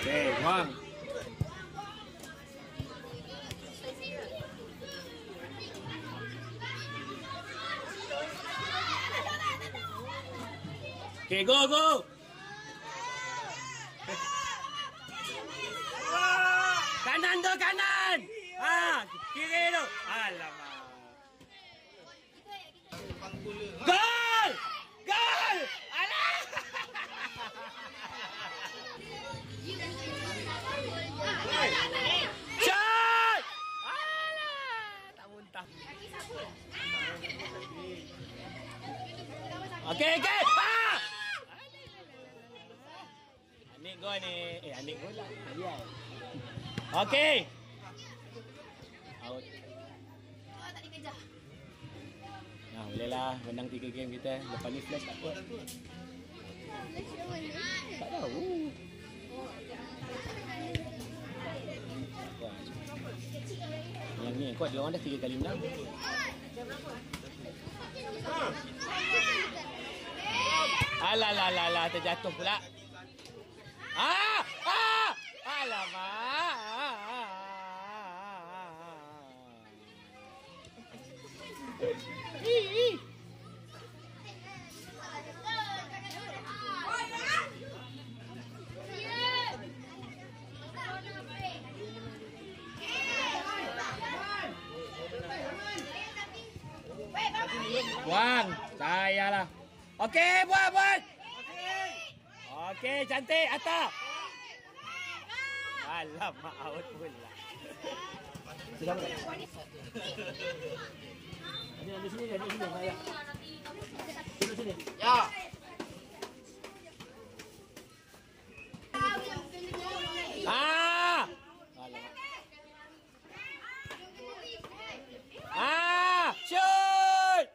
Okey, buang. Okey, go, go. Kanan tu, kanan. Kiri tu. Alamak. Gol! Gol! Alah! Shot! Alah! Tak muntah. Okey, okey. Anik gol ni. Anik gol lah. Okey. Out. Tak dikejar. Nah, bolehlah menang 3 game kita. Lepas ni flash tak apa. Tak tahu. Yang ni kuat dia orang dah 3 kali menang. Alah, terjatuh pula. Alamak. Buang, saya lah. Okey, buat. Okey, cantik atas. Alamak, out pula. Sudah boleh. Ada sini, saya. Duduk sini. Ya. Alamak. Shoot!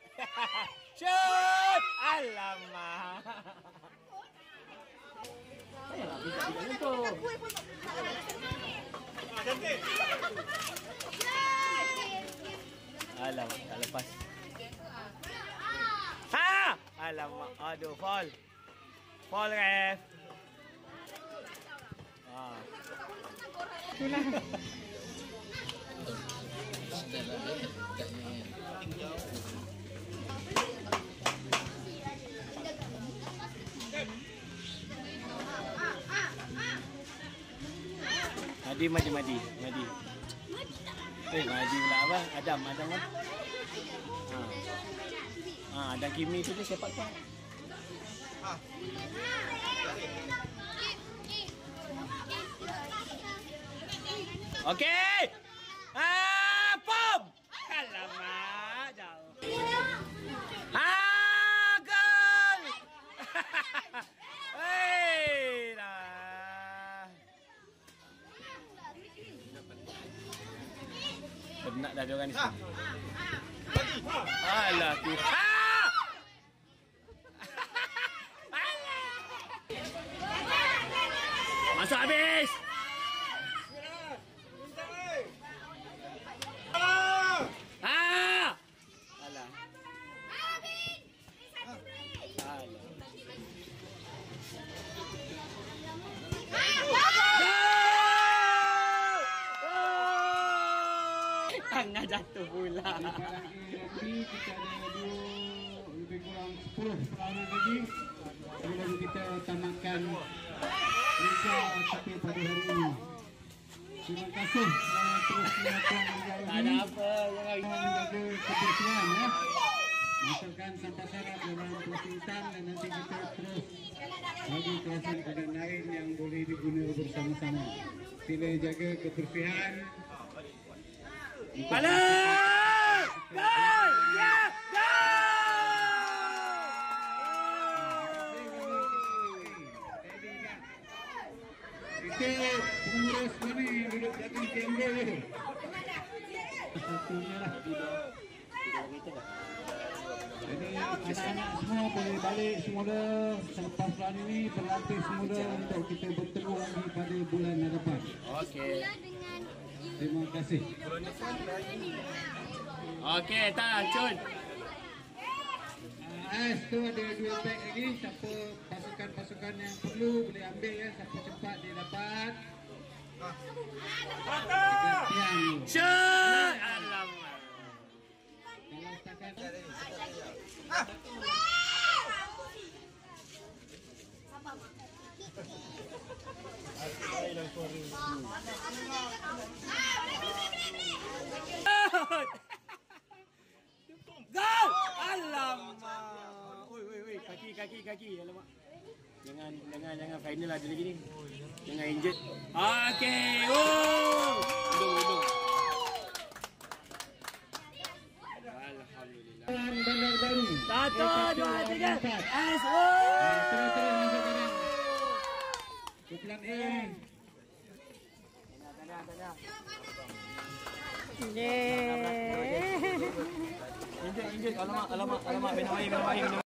Shoot! Alamak. Ayolah, bisa tu. Alamak, tak lepas. Alamak, aduh, fall. Fall, ref. Itulah. Madi. Madi pula apa? Adam kan? Adam Kimi tu dia sepak kau. Okey. Pom. Alamak, jauh. Gol. Penat dah diorang ni sini. Alah tu. Masuk habis. Alah. Tengah jatuh pula. Kita ada lebih kurang 10 perlawanan lagi sebelum kita tamatkan liga tapi pada hari ini. Terima kasih kerana terus menonton liga ini. Tak ada apa. Menjaga kebersihan ya. Masukkan sampah sarap dalam plastik hitam dan nanti kita terus bagi kawasan lain yang boleh diguna bersama-sama. Sila jaga kebersihan. Balik! Gol! Ya! Gol! Kita pengurus mana yang duduk belakang kamera tu? Satunya lah. Jadi anak-anak semua boleh balik semula selepas bulan ini berlatih semula untuk kita bertemu lagi pada bulan hadapan. Okey. Terima kasih. Okey, tak, Cun. Tu ada 2 beg lagi. Siapa pasukan-pasukan yang perlu boleh ambil ya. Siapa cepat dia dapat. 4. Shot! Alamak. Kalau setakat Go! Alamak. Oi. Kaki. Alamak. Jangan final ada lagi ni. Jangan injured. Okey. Oh! Hidung. Alhamdulillah. Bandar Baru. 1, 2, 3. As. Terus masuk barang. Kumpulan A. Injured. Alamak. Minum air.